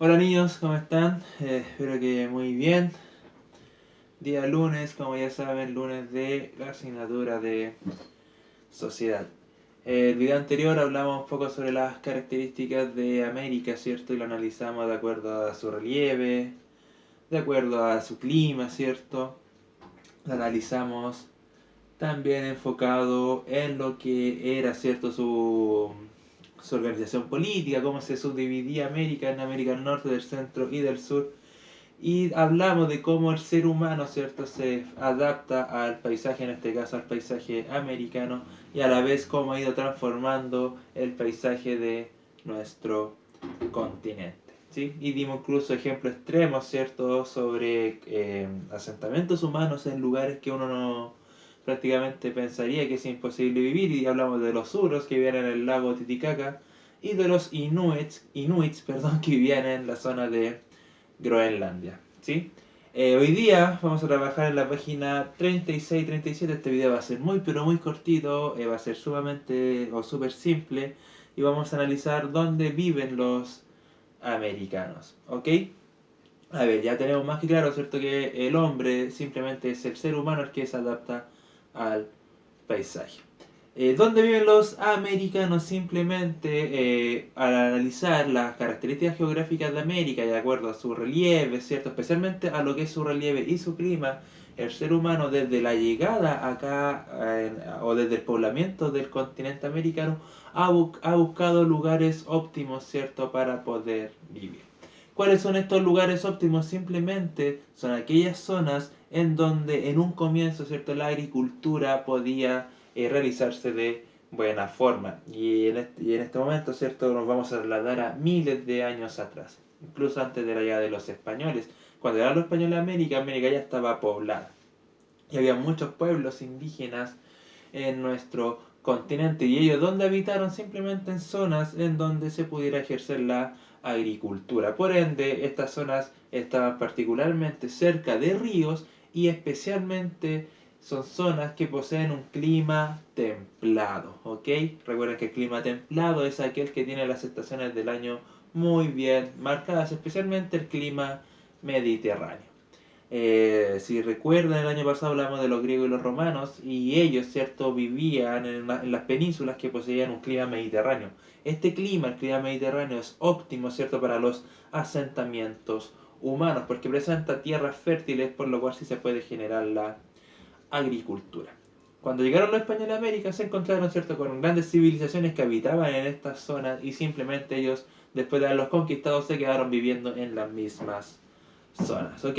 Hola niños, ¿cómo están? Espero que muy bien. Día lunes, como ya saben, lunes de la asignatura de sociedad. El video anterior hablamos un poco sobre las características de América, ¿cierto? Y lo analizamos de acuerdo a su relieve, de acuerdo a su clima, ¿cierto? Lo analizamos también enfocado en lo que era, ¿cierto? Su organización política, cómo se subdividía América en América del Norte, del Centro y del Sur. Y hablamos de cómo el ser humano, ¿cierto?, se adapta al paisaje, en este caso al paisaje americano, y a la vez cómo ha ido transformando el paisaje de nuestro continente. ¿Sí? Y dimos incluso ejemplos extremos, ¿cierto?, sobre asentamientos humanos en lugares que uno no prácticamente pensaría que es imposible vivir, y hablamos de los suros que vivían en el lago Titicaca y de los inuits perdón, que vivían en la zona de Groenlandia, ¿sí? Hoy día vamos a trabajar en la página 36 y 37. Este video va a ser muy pero muy cortito, va a ser sumamente o súper simple, y vamos a analizar dónde viven los americanos, ¿ok? A ver, ya tenemos más que claro, ¿cierto? Que el hombre simplemente es el ser humano el que se adapta al paisaje. ¿Dónde viven los americanos? Simplemente al analizar las características geográficas de América y de acuerdo a su relieve, ¿cierto? Especialmente a lo que es su relieve y su clima, el ser humano desde la llegada acá o desde el poblamiento del continente americano ha buscado lugares óptimos, ¿cierto? Para poder vivir. ¿Cuáles son estos lugares óptimos? Simplemente son aquellas zonas en donde en un comienzo, ¿cierto?, la agricultura podía realizarse de buena forma. Y en este momento, ¿cierto?, nos vamos a trasladar a miles de años atrás, incluso antes de la llegada de los españoles. Cuando llegaron los españoles a América, América ya estaba poblada. Y había muchos pueblos indígenas en nuestro continente. ¿Y ellos dónde habitaron? Simplemente en zonas en donde se pudiera ejercer la agricultura. Por ende, estas zonas estaban particularmente cerca de ríos, y especialmente son zonas que poseen un clima templado, ¿ok? Recuerden que el clima templado es aquel que tiene las estaciones del año muy bien marcadas, especialmente el clima mediterráneo. Si recuerdan, el año pasado hablamos de los griegos y los romanos, y ellos, ¿cierto?, vivían en las penínsulas que poseían un clima mediterráneo. Este clima, el clima mediterráneo, es óptimo, ¿cierto?, para los asentamientos humanos, porque presenta tierras fértiles, por lo cual sí se puede generar la agricultura. Cuando llegaron los españoles a América, se encontraron, ¿cierto?, con grandes civilizaciones que habitaban en estas zonas, y simplemente ellos, después de haberlos conquistado, se quedaron viviendo en las mismas zonas, ¿ok?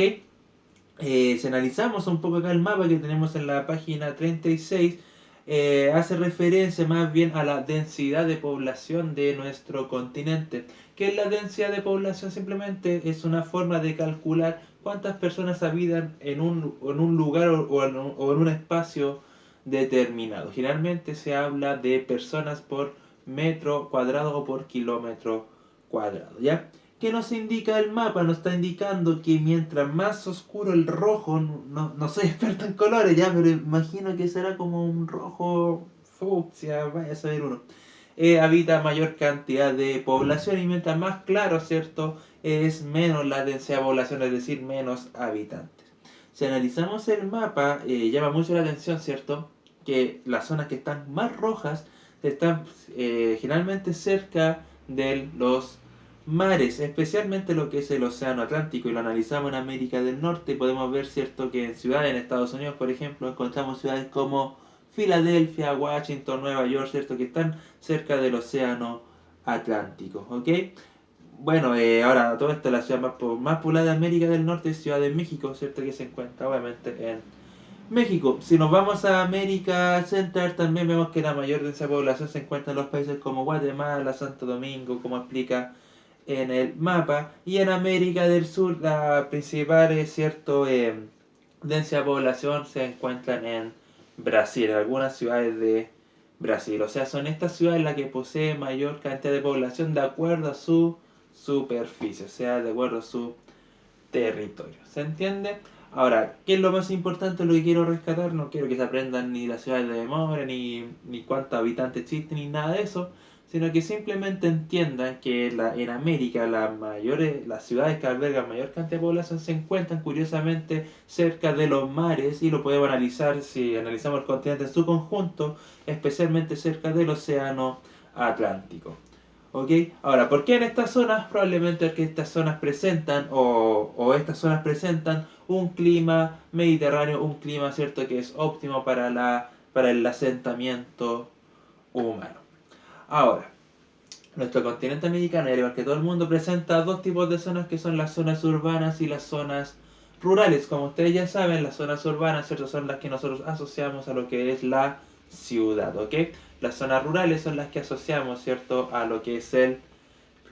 Si analizamos un poco acá el mapa que tenemos en la página 36, hace referencia más bien a la densidad de población de nuestro continente. ¿Qué es la densidad de población? Simplemente es una forma de calcular cuántas personas habitan en un lugar o en un espacio determinado. Generalmente se habla de personas por metro cuadrado o por kilómetro cuadrado, ¿ya? ¿Qué nos indica el mapa? Nos está indicando que mientras más oscuro el rojo, no soy experto en colores ya, pero imagino que será como un rojo fucsia, vaya a saber uno. Habita mayor cantidad de población, y mientras más claro, ¿cierto?, es menos la densidad de población, es decir, menos habitantes. Si analizamos el mapa, llama mucho la atención, ¿cierto?, que las zonas que están más rojas están generalmente cerca de los mares, especialmente lo que es el océano Atlántico. Y lo analizamos en América del Norte, podemos ver, cierto, que en ciudades en Estados Unidos, por ejemplo, encontramos ciudades como Filadelfia, Washington, Nueva York, cierto, que están cerca del océano Atlántico, ¿ok? Bueno, ahora todo esto, la ciudad más poblada de América del Norte es Ciudad de México, cierto, que se encuentra obviamente en México. Si nos vamos a América Central, también vemos que la mayor densidad de población se encuentra en los países como Guatemala, Santo Domingo, como explica en el mapa. Y en América del Sur, la principal, cierto, densidad de población se encuentran en Brasil, en algunas ciudades de Brasil. O sea, son estas ciudades las que poseen mayor cantidad de población de acuerdo a su superficie, o sea, de acuerdo a su territorio. ¿Se entiende? Ahora, ¿qué es lo más importante, lo que quiero rescatar? No quiero que se aprendan ni las ciudades de memoria, ni cuántos habitantes existen, ni nada de eso. sino que simplemente entiendan que en América las ciudades que albergan mayor cantidad de población se encuentran curiosamente cerca de los mares, y lo podemos analizar si analizamos el continente en su conjunto, especialmente cerca del océano Atlántico. ¿Ok? Ahora, ¿por qué en estas zonas? Probablemente porque estas zonas presentan, o estas zonas presentan un clima mediterráneo, un clima, ¿cierto?, que es óptimo para el asentamiento humano. Ahora, nuestro continente americano, al igual que todo el mundo, presenta dos tipos de zonas, que son las zonas urbanas y las zonas rurales. Como ustedes ya saben, las zonas urbanas, ¿cierto?, son las que nosotros asociamos a lo que es la ciudad, ¿ok? Las zonas rurales son las que asociamos, ¿cierto?, a lo que es el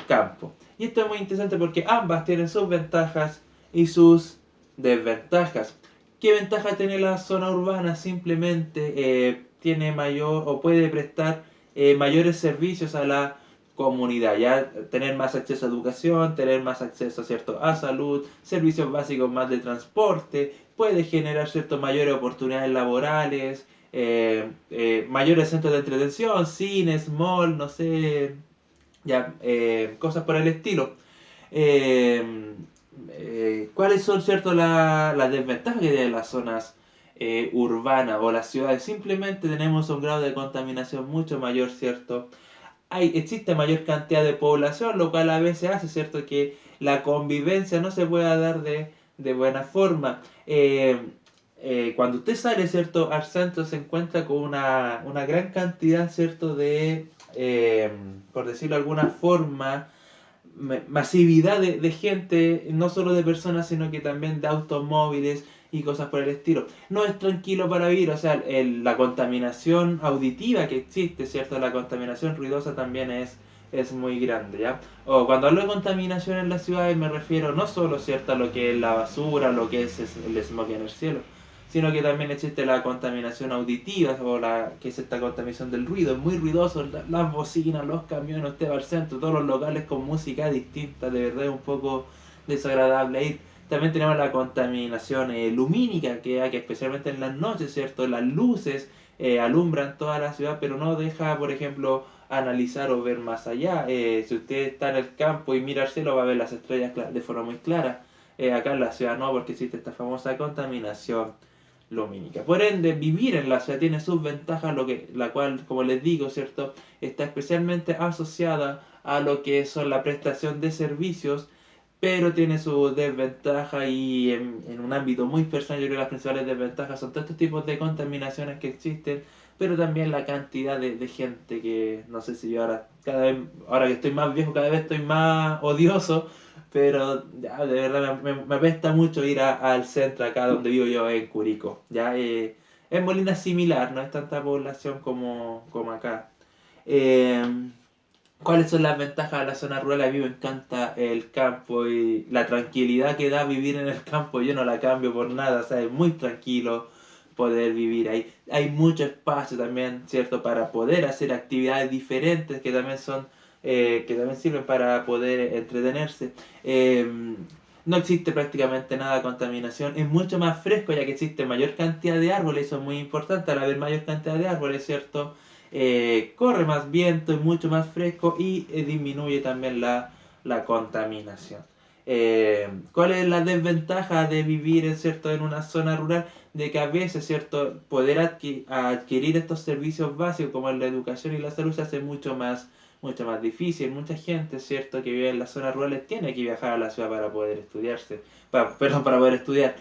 campo. Y esto es muy interesante porque ambas tienen sus ventajas y sus desventajas. ¿Qué ventaja tiene la zona urbana? Simplemente tiene mayor, o puede prestar mayores servicios a la comunidad, ya tener más acceso a educación, tener más acceso, ¿cierto?, a salud, servicios básicos más de transporte, puede generar, ¿cierto?, mayores oportunidades laborales, mayores centros de entretención, cines, mall, no sé, ya, cosas por el estilo. Eh, ¿Cuáles son, cierto, las desventajas que tienen las zonas urbanas o las ciudades? Simplemente tenemos un grado de contaminación mucho mayor, ¿cierto? Existe mayor cantidad de población, lo cual a veces hace, ¿cierto?, que la convivencia no se pueda dar de buena forma. Cuando usted sale, ¿cierto?, al centro, se encuentra con una gran cantidad, ¿cierto?, por decirlo de alguna forma, masividad de gente, no solo de personas, sino que también de automóviles y cosas por el estilo. No es tranquilo para vivir, o sea, la contaminación auditiva que existe, ¿cierto? La contaminación ruidosa también es muy grande, ¿ya? O cuando hablo de contaminación en las ciudades me refiero no solo, ¿cierto?, a lo que es la basura, lo que es el smog en el cielo, sino que también existe la contaminación auditiva, que es esta contaminación del ruido. Es muy ruidoso, las bocinas, los camiones, usted va al centro, todos los locales con música distinta, de verdad es un poco desagradable ir. También tenemos la contaminación lumínica, que especialmente en las noches, ¿cierto? Las luces alumbran toda la ciudad, pero no deja, por ejemplo, analizar o ver más allá. Si usted está en el campo y mira al cielo, va a ver las estrellas de forma muy clara. Acá en la ciudad no, porque existe esta famosa contaminación lumínica. Por ende, vivir en la ciudad tiene sus ventajas, la cual, como les digo, ¿cierto?, está especialmente asociada a lo que son la prestación de servicios, pero tiene su desventaja, y en un ámbito muy personal yo creo que las principales desventajas son todos estos tipos de contaminaciones que existen, pero también la cantidad de gente que, no sé si yo ahora que estoy más viejo, cada vez estoy más odioso, pero ya, de verdad me apesta mucho ir al centro acá donde vivo yo en Curicó. Ya, en Molina es similar, no es tanta población como acá. Eh, ¿Cuáles son las ventajas de la zona rural? A mí me encanta el campo y la tranquilidad que da vivir en el campo. Yo no la cambio por nada, o sea, es muy tranquilo poder vivir ahí. Hay mucho espacio también, ¿cierto?, para poder hacer actividades diferentes que también sirven para poder entretenerse. No existe prácticamente nada de contaminación, es mucho más fresco ya que existe mayor cantidad de árboles, eso es muy importante. Al haber mayor cantidad de árboles, ¿cierto?, corre más viento, es mucho más fresco, y disminuye también la contaminación. ¿Cuál es la desventaja de vivir, ¿cierto?, en una zona rural? De que a veces, ¿cierto?, poder adquirir estos servicios básicos como la educación y la salud se hace mucho más difícil. Mucha gente, ¿cierto?, que vive en las zonas rurales tiene que viajar a la ciudad para poder para poder estudiar.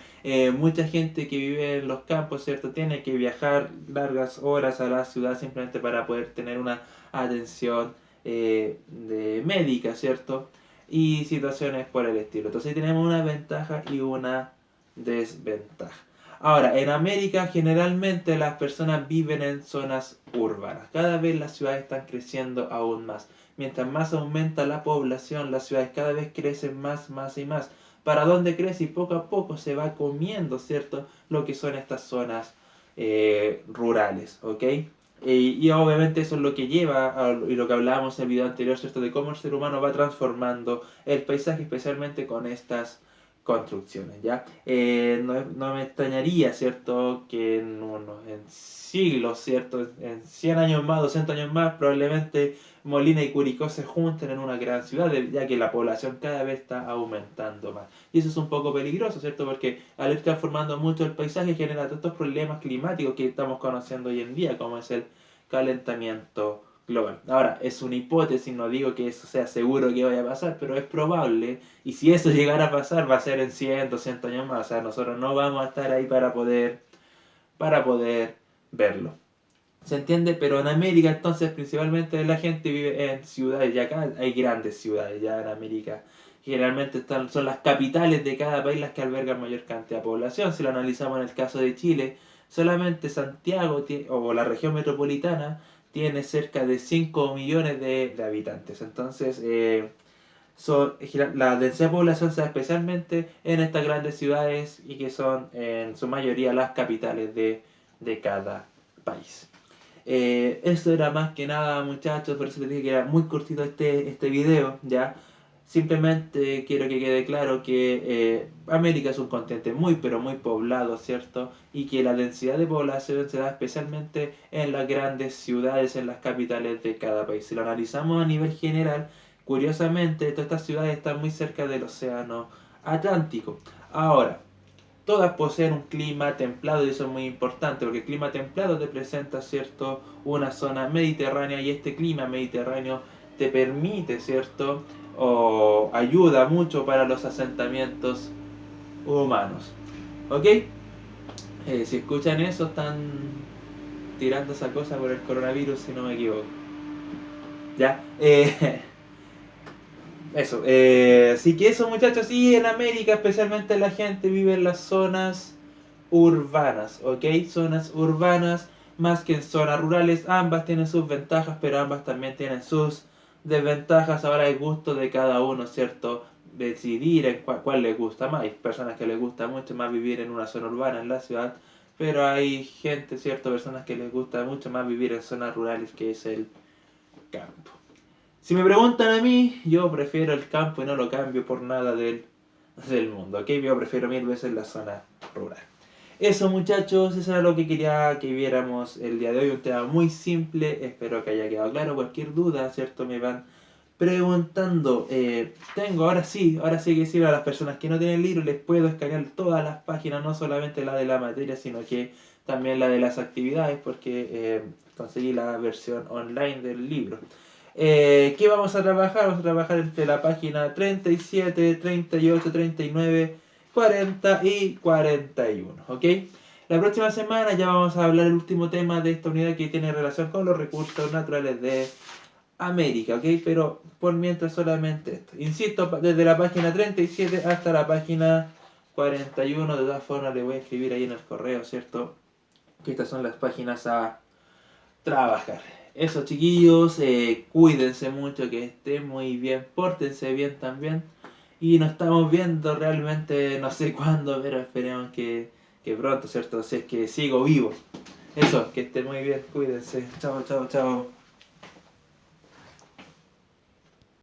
Mucha gente que vive en los campos, ¿cierto?, tiene que viajar largas horas a la ciudad simplemente para poder tener una atención médica, ¿cierto? Y situaciones por el estilo. Entonces tenemos una ventaja y una desventaja. Ahora, en América generalmente las personas viven en zonas urbanas. Cada vez las ciudades están creciendo aún más. Mientras más aumenta la población, las ciudades cada vez crecen más y más. ¿Para dónde crece? Y poco a poco se va comiendo, ¿cierto?, lo que son estas zonas rurales, ¿ok? Y obviamente eso es lo que y lo que hablábamos en el video anterior, ¿cierto?, de cómo el ser humano va transformando el paisaje, especialmente con estas construcciones, ¿ya? No me extrañaría, ¿cierto?, que en siglos, ¿cierto?, en 100 años más, 200 años más, probablemente Molina y Curicó se junten en una gran ciudad, ya que la población cada vez está aumentando más. Y eso es un poco peligroso, ¿cierto? Porque al ir transformando mucho el paisaje genera todos estos problemas climáticos que estamos conociendo hoy en día, como es el calentamiento global. Ahora, es una hipótesis, no digo que eso sea seguro que vaya a pasar, pero es probable. Y si eso llegara a pasar, va a ser en 100, 200 años más. O sea, nosotros no vamos a estar ahí para poder verlo. ¿Se entiende? Pero en América entonces principalmente la gente vive en ciudades, y acá hay grandes ciudades ya en América. Generalmente son las capitales de cada país las que albergan mayor cantidad de población. Si lo analizamos en el caso de Chile, solamente Santiago o la región metropolitana tiene cerca de 5 millones de habitantes. Entonces, la densidad de población se da especialmente en estas grandes ciudades y que son en su mayoría las capitales de cada país. Eso era más que nada, muchachos, por eso les dije que era muy cortito este video, ¿ya? Simplemente quiero que quede claro que América es un continente muy pero muy poblado, ¿cierto? Y que la densidad de población se da especialmente en las grandes ciudades, en las capitales de cada país. Si lo analizamos a nivel general, curiosamente todas estas ciudades están muy cerca del océano Atlántico. Ahora, todas poseen un clima templado y eso es muy importante porque el clima templado te presenta, ¿cierto?, una zona mediterránea y este clima mediterráneo te permite, ¿cierto?, o ayuda mucho para los asentamientos humanos. ¿Ok? Si escuchan eso, están tirando esa cosa por el coronavirus, si no me equivoco. ¿Ya? Eso, así que eso, muchachos, y en América especialmente la gente vive en las zonas urbanas, ¿ok? Zonas urbanas más que en zonas rurales, ambas tienen sus ventajas, pero ambas también tienen sus desventajas. Ahora es gusto de cada uno, ¿cierto? Decidir en cuál les gusta más. Hay personas que les gusta mucho más vivir en una zona urbana, en la ciudad, pero hay gente, ¿cierto? Personas que les gusta mucho más vivir en zonas rurales, que es el campo. Si me preguntan a mí, yo prefiero el campo y no lo cambio por nada del mundo, ¿ok? Yo prefiero 1000 veces la zona rural. Eso, muchachos, eso era lo que quería que viéramos el día de hoy. Un tema muy simple, espero que haya quedado claro. Cualquier duda, ¿cierto? Me van preguntando. Ahora sí que sí, a las personas que no tienen libro les puedo escanear todas las páginas, no solamente la de la materia, sino que también la de las actividades, porque conseguí la versión online del libro. ¿Qué vamos a trabajar? Vamos a trabajar entre la página 37, 38, 39, 40 y 41, ¿ok? La próxima semana ya vamos a hablar el último tema de esta unidad que tiene relación con los recursos naturales de América, ¿ok? Pero por mientras solamente esto. Insisto, desde la página 37 hasta la página 41, de todas formas le voy a escribir ahí en el correo, ¿cierto? Que estas son las páginas a trabajar. Eso, chiquillos, cuídense mucho, que estén muy bien, pórtense bien también. Y nos estamos viendo realmente no sé cuándo, pero esperemos que pronto, ¿cierto? Si es que sigo vivo. Eso, que estén muy bien, cuídense. Chao, chao, chao.